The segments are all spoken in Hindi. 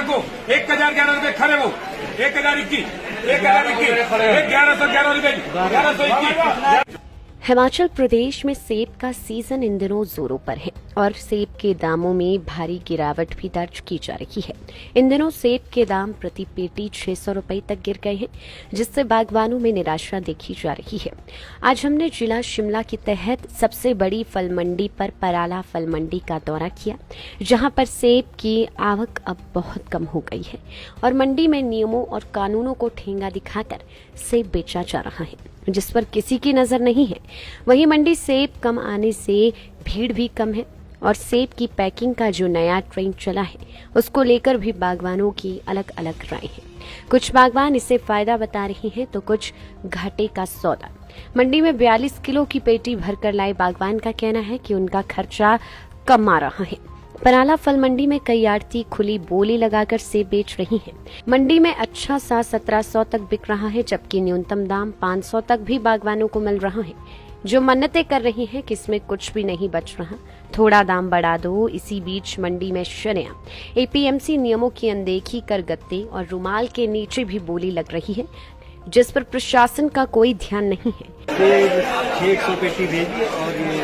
रखो 1011 रुपए खड़े वो 1021 1111 रुपए 1121। हिमाचल प्रदेश में सेब का सीजन इन दिनों जोरों पर है और सेब के दामों में भारी गिरावट भी दर्ज की जा रही है। इन दिनों सेब के दाम प्रति पेटी 600 रुपए तक गिर गए हैं, जिससे बागवानों में निराशा देखी जा रही है। आज हमने जिला शिमला के तहत सबसे बड़ी फल मंडी पर पराला फल मंडी का दौरा किया, जहां पर सेब की आवक अब बहुत कम हो गई है और मंडी में नियमों और कानूनों को ठेंगा दिखाकर सेब बेचा जा रहा है, जिस पर किसी की नजर नहीं है। वहीं मंडी सेब कम आने से भीड़ भी कम है और सेब की पैकिंग का जो नया ट्रेंड चला है उसको लेकर भी बागवानों की अलग अलग राय है। कुछ बागवान इसे फायदा बता रहे हैं तो कुछ घाटे का सौदा। मंडी में 42 किलो की पेटी भरकर लाए बागवान का कहना है कि उनका खर्चा कम आ रहा है। पराला फल मंडी में कई आड़ती खुली बोली लगाकर सेब बेच रही हैं। मंडी में अच्छा सा 1700 तक बिक रहा है, जबकि न्यूनतम दाम 500 तक भी बागवानों को मिल रहा है, जो मन्नतें कर रही हैं कि इसमें कुछ भी नहीं बच रहा, थोड़ा दाम बढ़ा दो। इसी बीच मंडी में शनिया एपीएमसी नियमों की अनदेखी कर गत्ते और रुमाल के नीचे भी बोली लग रही है, जिस पर प्रशासन का कोई ध्यान नहीं है। 600 पेटी भेजी और ये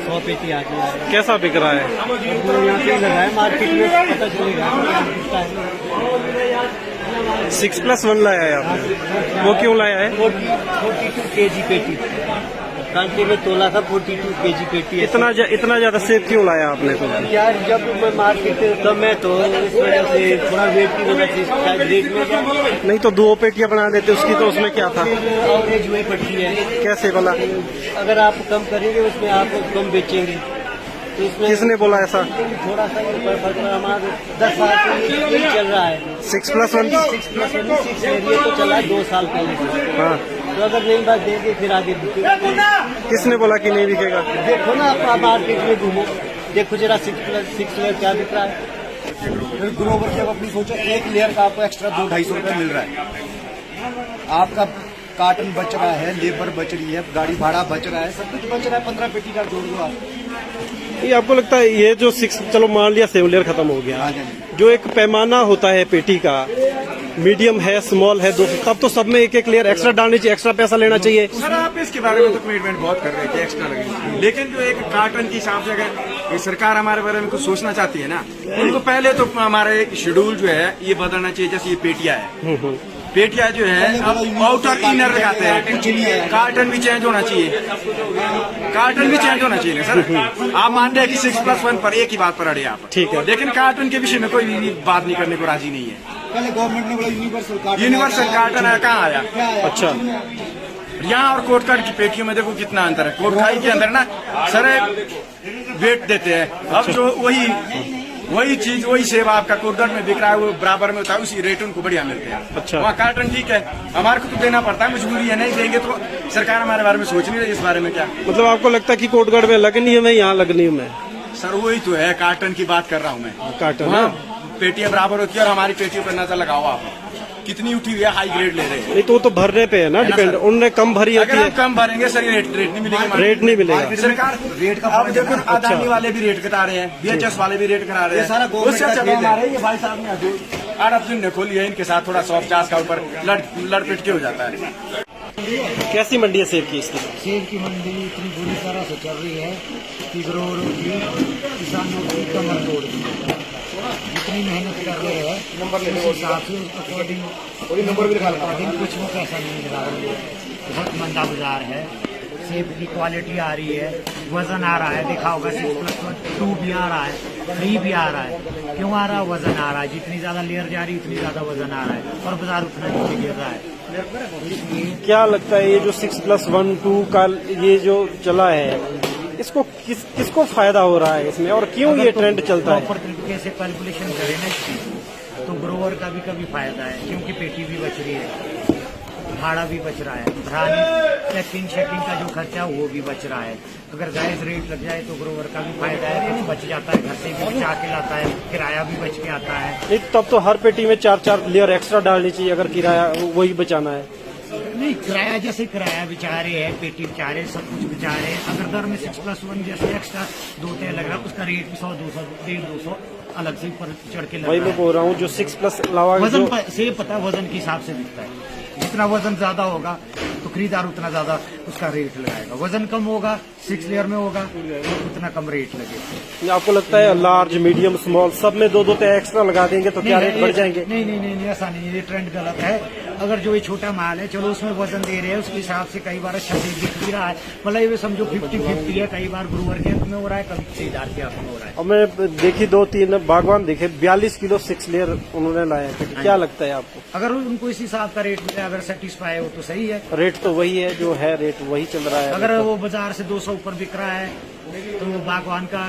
100 पेटी आ गई। कैसा बिक रहा है? यहाँ पे लगा है मार्केट में, पता चलेगा। 6+1 लाया है आपने, वो क्यों लाया है? 42 केजी पेटी, कांटे में तोला था 42 केजी पेटी। इतना ज्यादा सेब क्यों लाया आपने? तो यार जब मार्केट कम है तो इस वजह से थोड़ा वेट की वजह से शायद रेट में। नहीं तो 2 पेटियां बना देते उसकी, तो उसमें क्या था? एवरेज वही पड़ती है। कैसे बोला? अगर आप कम करेंगे उसमें आप कम बेचेंगे, तो इसमें किसने बोला ऐसा? थोड़ा सा हमारा 10 साल से यही चल रहा है। 6+1 ये तो चला 2 साल पहले से। हाँ, तो अगर नहीं बात देंगे फिर आगे किसने बोला कि नहीं बिकेगा? देखो ना, आप मार्केट में घूमो, देखो जरा 6 लेयर क्या बिक रहा है। ग्रोवर जब अपनी सोचो, एक लेयर का आपको एक्स्ट्रा 200-250 रुपये मिल रहा है। आपका कार्टन बच रहा है, लेबर बच रही है, गाड़ी भाड़ा बच रहा है, सब कुछ बच रहा है। 15 पेटी का जोड़ दो आप। ये आपको लगता है ये जो 6, चलो मान लिया 7 लेयर खत्म हो गया, जो एक पैमाना होता है पेटी का, मीडियम है, स्मॉल है, 200, तब तो सब में एक लेयर एक्स्ट्रा डालनी चाहिए, एक्स्ट्रा पैसा लेना चाहिए। सर आप इसके बारे में तो कमिटमेंट बहुत कर रहे थे एक्स्ट्रा लगेगी, लेकिन जो एक कार्टन के हिसाब से अगर ये सरकार हमारे बारे में कुछ सोचना चाहती है ना, उनको पहले तो हमारे शेड्यूल जो है ये बदलना चाहिए। जैसे ये पेटियां है, पेटियां जो है अब आउटर इनर लगाते हैं, कार्टन भी चेंज होना चाहिए, कार्टन भी चेंज होना चाहिए। सर आप मान रहे हैं कि 6+1 पर एक ही बात पर अड़े आप, ठीक है, लेकिन कार्टन के विषय में कोई भी बात नहीं करने को राजी नहीं है। पहले गवर्नमेंट ने बोला यूनिवर्सल कार्टन है, कहाँ आया? अच्छा, यहाँ और कोटकाट की पेटियों में देखो कितना अंतर है। कोटखाई के अंदर ना सर वेट देते हैं, अब जो वही चीज वही सेब आपका कोटकाट में बिक रहा है वो बराबर में होता है, उसी रेट उनको बढ़िया मिलते हैं। अच्छा, वहाँ कार्टन ठीक है, हमारे को तो देना पड़ता है, मजबूरी है, नहीं देंगे तो सरकार हमारे बारे में सोच नहीं रही इस बारे में क्या। मतलब आपको लगता है कि कोटगढ़ में अलग नियम है, यहाँ अलग नियम है? सर वही तो है, कार्टन की बात कर रहा हूँ मैं। कार्टन पेटियां बराबर होती है और हमारी पेटियों पर नजर लगाओ आप, कितनी उठी हुई है, हाई ग्रेड ले रहे हैं। नहीं तो वो तो भरने पे है ना डिपेंड, उनने कम भरी होती है। कम भरेंगे सर रेट नहीं मिलेगा, रेट नहीं मिलेगा सरकार रेट का। अब देखो अदानी वाले भी रेट घटा रहे हैं, बीएचएस वाले भी रेट घटा रहे हैं, उससे अच्छा हमारे ये भाई साहब ने अरब ने खोली है, इनके साथ थोड़ा 150 का ऊपर लड़पिट के हो जाता है। कैसी मंडी है सेब की? इसकी सेब की मंडी इतनी बुरी तरह से चल रही है कि ग्रोवरों की, किसानों की कमर तोड़ दी। जितनी मेहनत कर रहे हैं उस हिसाब से अकॉर्डिंग कुछ में पैसा नहीं मिला रहा है। बहुत मंदा बाजार है, सेब की क्वालिटी आ रही है, वजन आ रहा है, देखा होगा 6+2 भी आ रहा है, 3 भी आ रहा है। क्यों आ रहा है? वजन आ रहा है, जितनी ज्यादा लेयर जा रही है उतनी ज्यादा वजन आ रहा है और बाजार उतना नीचे गिर रहा है। क्या लगता है ये जो 6+1, 2 का ये जो चला है, इसको किसको फायदा हो रहा है इसमें, और क्यों ये ट्रेंड चलता है? प्रॉपर तरीके से कैलकुलेशन करें ना इसकी, तो ग्रोवर का भी कभी फायदा है, क्योंकि पेटी भी बच रही है, भाड़ा भी बच रहा है, भराने पैकिंग शेकिंग का जो खर्चा वो भी बच रहा है। अगर जायज रेट लग जाए तो ग्रोवर का भी फायदा है, कुछ बच जाता है, घर से भी बचा के लाता है, किराया भी बच के आता है। नहीं तब तो हर पेटी में 4-4 लेयर एक्स्ट्रा डालनी चाहिए, अगर किराया वही बचाना है। नहीं, किराया जैसे किराया बेचा रहे हैं, पेटी बेचा रहे हैं, सब कुछ बेचा रहे हैं। अगर दर में 6+1 जैसे एक्स्ट्रा 2 लग रहा है, उसका रेट भी 100, 200, 150, 200 अलग से ऊपर चढ़ के लग वही रहा मैं है। बोल रहा हूँ जो 6+ अलावा वजन जो सेब पता है वजन के हिसाब से बिकता है। जितना वजन ज्यादा होगा तो खरीदार उतना ज्यादा उसका रेट लगाएगा, वजन कम होगा 6 लेयर में होगा तो उतना कम रेट लगेगा। आपको लगता है लार्ज मीडियम स्मॉल सब में 2-2 एक्स्ट्रा लगा देंगे तो क्या रेट बढ़ जाएंगे? नहीं, ऐसा नहीं है, ये ट्रेंड गलत है। अगर जो ये छोटा माल है चलो उसमें वजन दे रहे हैं उसके हिसाब से कई बार अच्छा सेब बिक भी रहा है, मतलब ये समझो 50-50 है। कई बार ग्रोवर के हाथ में हो रहा है, कभी खरीदार के हाथ में हो रहा है। और मैं देखी 2-3 बागवान देखे 42 किलो 6 लेयर उन्होंने लाया है। क्या लगता है आपको? अगर उनको इस हिसाब का रेट मिले, अगर सेटिस्फाई हो तो सही है। रेट तो वही है जो है, रेट वही चल रहा है। अगर वो बाजार से 200 ऊपर बिक रहा है तो बागवान का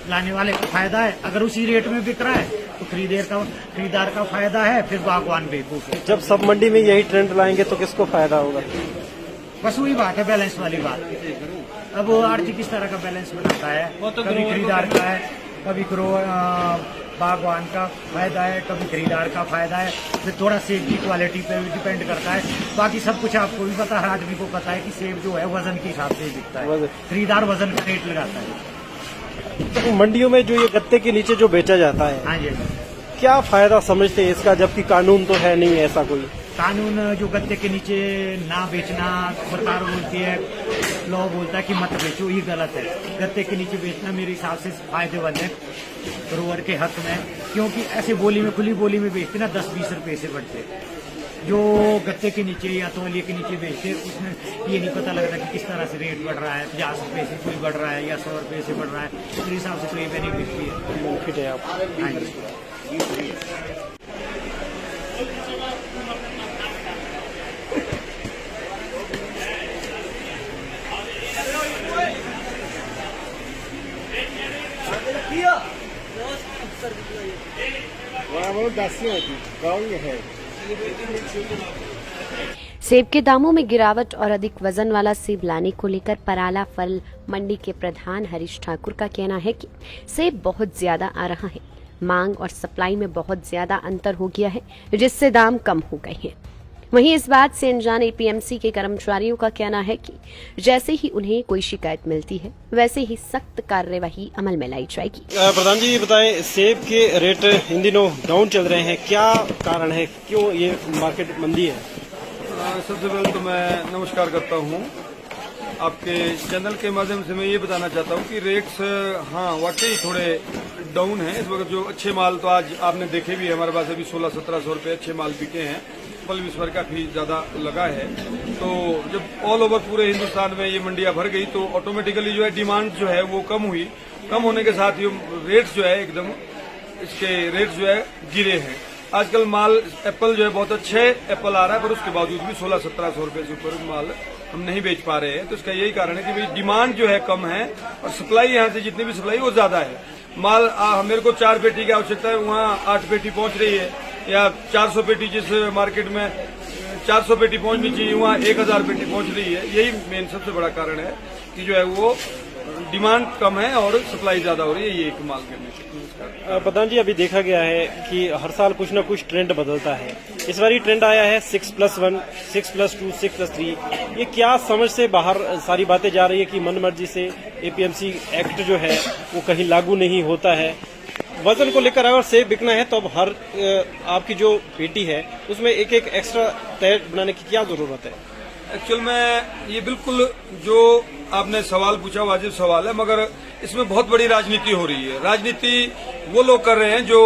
लाने वाले का फायदा है, अगर उसी रेट में बिक रहा है तो खरीदार का फायदा है, फिर बागवान बेवकूफ है। जब सब मंडी में यही ट्रेंड लाएंगे तो किसको फायदा होगा? बस वही बात है, बैलेंस वाली बात। अब वो आर्थिक किस तरह का बैलेंस बनाता है, कभी खरीदार का है, कभी बागवान का फायदा है, कभी खरीदार का फायदा है। फिर थोड़ा सेब की क्वालिटी पे भी डिपेंड करता है। बाकी सब कुछ आपको भी पता है, आदमी को पता है कि सेब जो है वजन के हिसाब से ही बिकता है, खरीदार वजन का रेट लगाता है। तो मंडियों में जो ये गत्ते के नीचे जो बेचा जाता है, हाँ जी, क्या फायदा समझते हैं इसका, जबकि कानून तो है नहीं ऐसा कोई? कानून जो गत्ते के नीचे ना बेचना, सरकार बोलती है, लॉ बोलता है कि मत बेचो, ये गलत है। गत्ते के नीचे बेचना मेरे हिसाब से फायदेमंद है ग्रोवर के हक में, क्योंकि ऐसे बोली में, खुली बोली में बेचते ना 10-20 रुपए से बढ़ते। जो गत्ते के नीचे या तौलिए के नीचे बेचते उसमें ये नहीं पता लगता कि किस तरह से रेट बढ़ रहा है, 50 रुपए से कोई बढ़ रहा है या 100 रुपए से बढ़ रहा है। मेरे हिसाब से तो ये बेनिफिट भी है। बेनिफिट है आप। हाँ जी। सेब के दामों में गिरावट और अधिक वजन वाला सेब लाने को लेकर पराला फल मंडी के प्रधान हरीश ठाकुर का कहना है कि सेब बहुत ज्यादा आ रहा है, मांग और सप्लाई में बहुत ज्यादा अंतर हो गया है, जिससे दाम कम हो गए हैं। वहीं इस बात से अनजान एपीएमसी के कर्मचारियों का कहना है कि जैसे ही उन्हें कोई शिकायत मिलती है वैसे ही सख्त कार्यवाही अमल में लाई जाएगी। प्रधान जी, ये बताएं, सेब के रेट इन दिनों डाउन चल रहे हैं, क्या कारण है, क्यों ये मार्केट मंदी है? सबसे पहले तो मैं नमस्कार करता हूँ। आपके चैनल के माध्यम से मैं ये बताना चाहता हूँ कि रेट्स हाँ वाकई थोड़े डाउन हैं इस वक्त। जो अच्छे माल तो आज आपने देखे भी है, हमारे पास अभी 1600-1700 रुपये अच्छे माल बिके हैं, फल विस्फर काफी ज्यादा लगा है। तो जब ऑल ओवर पूरे हिंदुस्तान में ये मंडियां भर गई तो ऑटोमेटिकली जो है डिमांड जो है वो कम हुई। कम होने के साथ ही रेट्स जो है एकदम इसके रेट्स जो है गिरे हैं। आजकल माल एप्पल जो है बहुत अच्छे एप्पल आ रहा है, पर उसके बावजूद भी 1600-1700 रुपये से ऊपर माल हम नहीं बेच पा रहे हैं। तो इसका यही कारण है कि भाई डिमांड जो है कम है और सप्लाई यहाँ से जितनी भी सप्लाई वो ज्यादा है। माल मेरे को 4 पेटी की आवश्यकता है, वहाँ 8 पेटी पहुंच रही है, या 400 पेटी जिस मार्केट में 400 पेटी पहुंचनी चाहिए वहाँ 1000 पेटी पहुंच रही है। यही मेन सबसे बड़ा कारण है कि जो है वो डिमांड कम है और सप्लाई ज्यादा हो रही है। ये एक माल के प्रधान जी, अभी देखा गया है कि हर साल कुछ न कुछ ट्रेंड बदलता है। इस बार ट्रेंड आया है 6+1, 6+2, 6+3। ये क्या समझ से बाहर सारी बातें जा रही है कि मन मर्जी से एपीएमसी एक्ट जो है वो कहीं लागू नहीं होता है। वजन को लेकर अगर सेब बिकना है तो अब हर आपकी जो पेटी है उसमें एक एक्स्ट्रा तय बनाने की क्या जरूरत है? एक्चुअल में ये बिल्कुल जो आपने सवाल पूछा वाजिब सवाल है, मगर इसमें बहुत बड़ी राजनीति हो रही है। राजनीति वो लोग कर रहे हैं जो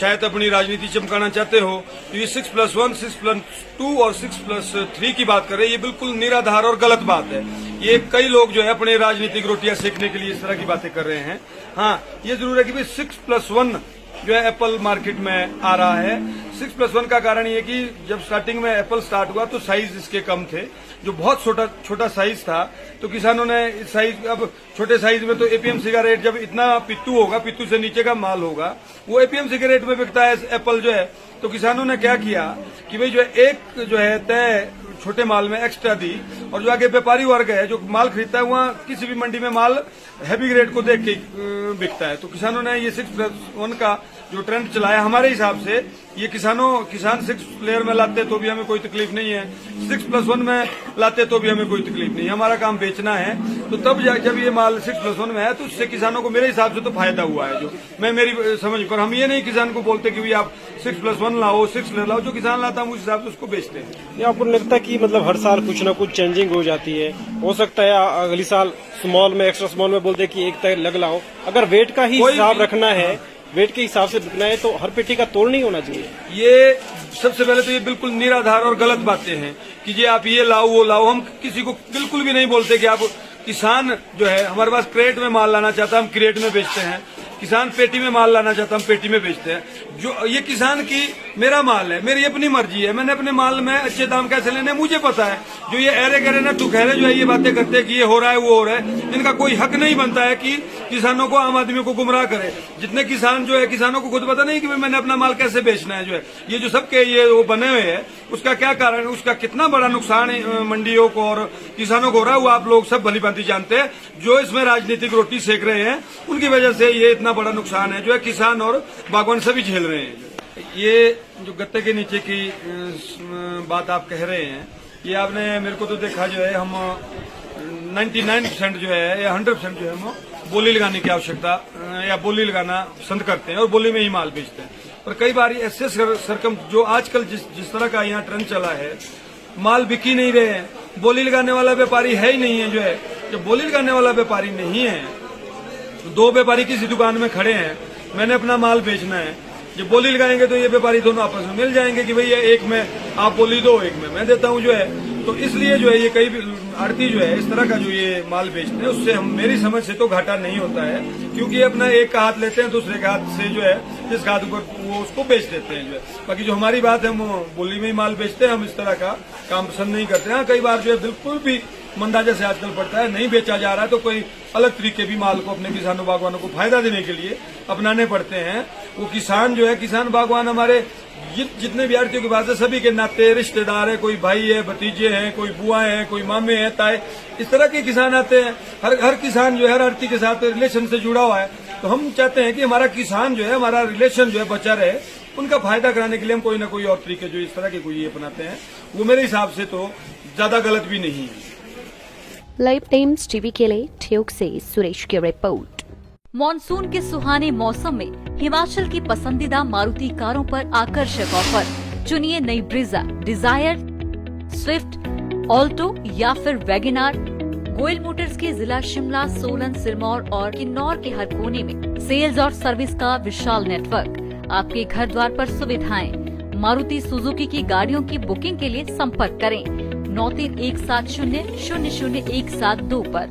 शायद अपनी राजनीति चमकाना चाहते हो। तो ये 6+1, 6+2 और 6+3 की बात कर रहे हैं, ये बिल्कुल निराधार और गलत बात है। ये कई लोग जो है अपने राजनीतिक रोटियां सेकने के लिए इस तरह की बातें कर रहे हैं। हाँ, ये जरूर है कि भाई 6+1 जो है एप्पल मार्केट में आ रहा है। 6+1 का कारण ये कि जब स्टार्टिंग में एप्पल स्टार्ट हुआ तो साइज इसके कम थे, जो बहुत छोटा साइज था। तो किसानों ने इस साइज, अब छोटे साइज में तो एपीएमसी का रेट जब इतना पित्तू होगा, पित्तू से नीचे का माल होगा, वो एपीएमसी के रेट में बिकता है एप्पल जो है। तो किसानों ने क्या किया कि भाई जो है एक जो है तय छोटे माल में एक्स्ट्रा दी, और जो आगे व्यापारी वर्ग है जो माल खरीदता है वहाँ किसी भी मंडी में माल हैवी ग्रेड को देख के बिकता है। तो किसानों ने ये 6+1 का जो ट्रेंड चला है हमारे हिसाब से ये किसान 6 लेयर में लाते तो भी हमें कोई तकलीफ नहीं है, 6+1 में लाते तो भी हमें कोई तकलीफ नहीं है। हमारा काम बेचना है, तो तब जब ये माल 6+1 में है तो उससे किसानों को मेरे हिसाब से तो फायदा हुआ है, जो मैं मेरी समझ पर। हम ये नहीं किसान को बोलते कि भाई आप 6+1 लाओ, 6 लेयर लाओ, जो किसान लाता है उस हिसाब से उसको बेचते हैं। ये आपको लगता है कि मतलब हर साल कुछ ना कुछ चेंजिंग हो जाती है? हो सकता है अगली साल स्मॉल में, एक्स्ट्रा स्मॉल में बोलते कि एक तय लग लाओ। अगर वेट का ही हिसाब रखना है, वेट के हिसाब से बिकना है, तो हर पेटी का तोल नहीं होना चाहिए। ये सबसे पहले तो ये बिल्कुल निराधार और गलत बातें हैं कि ये आप ये लाओ वो लाओ। हम किसी को बिल्कुल भी नहीं बोलते कि आप, किसान जो है हमारे पास क्रेट में माल लाना चाहता है, हम क्रेट में बेचते हैं। किसान पेटी में माल लाना चाहता है, हम पेटी में बेचते हैं। जो ये किसान की मेरा माल है, मेरी अपनी मर्जी है, मैंने अपने माल में अच्छे दाम कैसे लेने मुझे पता है। जो ये अरे गहरे ना दुखहरे जो है ये बातें करते हैं कि ये हो रहा है वो हो रहा है, इनका कोई हक नहीं बनता है कि किसानों को, आम आदमी को गुमराह करे। जितने किसान जो है, किसानों को खुद पता नहीं कि मैंने अपना माल कैसे बेचना है। जो है ये जो सबके ये वो बने हुए हैं, उसका क्या कारण है, उसका कितना बड़ा नुकसान मंडियों को और किसानों को हो रहा है, वो आप लोग सब भली भांति जानते हैं। जो इसमें राजनीतिक रोटी सेक रहे हैं उनकी वजह से ये इतना बड़ा नुकसान है जो है किसान और बागवान सभी झेल रहे हैं। ये जो गत्ते के नीचे की बात आप कह रहे हैं, ये आपने मेरे को तो देखा जो है, हम 99% जो है या 100% जो है हम बोली लगाने की आवश्यकता या बोली लगाना पसंद करते हैं और बोली में ही माल बेचते हैं। पर कई बार ऐसे सरकम जो आजकल जिस तरह का यहाँ ट्रेंड चला है, माल बिक ही नहीं रहे हैं, बोली लगाने वाला व्यापारी है ही नहीं है। जो है जब बोली लगाने वाला व्यापारी नहीं है तो दो व्यापारी किसी दुकान में खड़े हैं, मैंने अपना माल बेचना है, जब बोली लगाएंगे तो ये व्यापारी दोनों आपस में मिल जाएंगे कि भैया एक में आप बोली दो, एक में मैं देता हूँ। जो है तो इसलिए जो है ये कई आड़ती जो है इस तरह का जो ये माल बेचते हैं, उससे हम, मेरी समझ से तो घाटा नहीं होता है, क्योंकि ये अपना एक का हाथ लेते हैं, दूसरे के हाथ से जो है जिस हाथ ऊपर वो उसको बेच देते हैं। जो है बाकी जो हमारी बात है, हम बोली में ही माल बेचते हैं, हम इस तरह का काम पसंद नहीं करते हैं। कई बार जो है बिल्कुल भी मंदा जैसे आजकल पड़ता है, नहीं बेचा जा रहा है, तो कोई अलग तरीके भी माल को अपने किसानों बागवानों को फायदा देने के लिए अपनाने पड़ते हैं। वो किसान जो है, किसान बागवान हमारे जितने भी आड़तियों की बात है, सभी के नाते रिश्तेदार है, कोई भाई है, भतीजे हैं, कोई बुआ हैं, कोई मामे हैं, ताए, इस तरह के किसान आते हैं। हर किसान जो है हर आड़ती के साथ रिलेशन से जुड़ा हुआ है। तो हम चाहते हैं कि हमारा किसान जो है, हमारा रिलेशन जो है बचा रहे, उनका फायदा कराने के लिए हम कोई ना कोई और तरीके जो इस तरह के कोई अपनाते हैं, वो मेरे हिसाब से तो ज्यादा गलत भी नहीं है। लाइव टाइम्स टीवी के लिए ठियोग से सुरेश की रिपोर्ट। मॉनसून के सुहाने मौसम में हिमाचल की पसंदीदा मारुति कारों पर आकर्षक ऑफर। चुनिए नई ब्रीजा, डिजायर, स्विफ्ट, ऑल्टो या फिर वैगनार। गोयल मोटर्स के जिला शिमला, सोलन, सिरमौर और किन्नौर के हर कोने में सेल्स और सर्विस का विशाल नेटवर्क। आपके घर द्वार पर सुविधाएं। मारुति सुजुकी की गाड़ियों की बुकिंग के लिए संपर्क करें 9317000172 पर।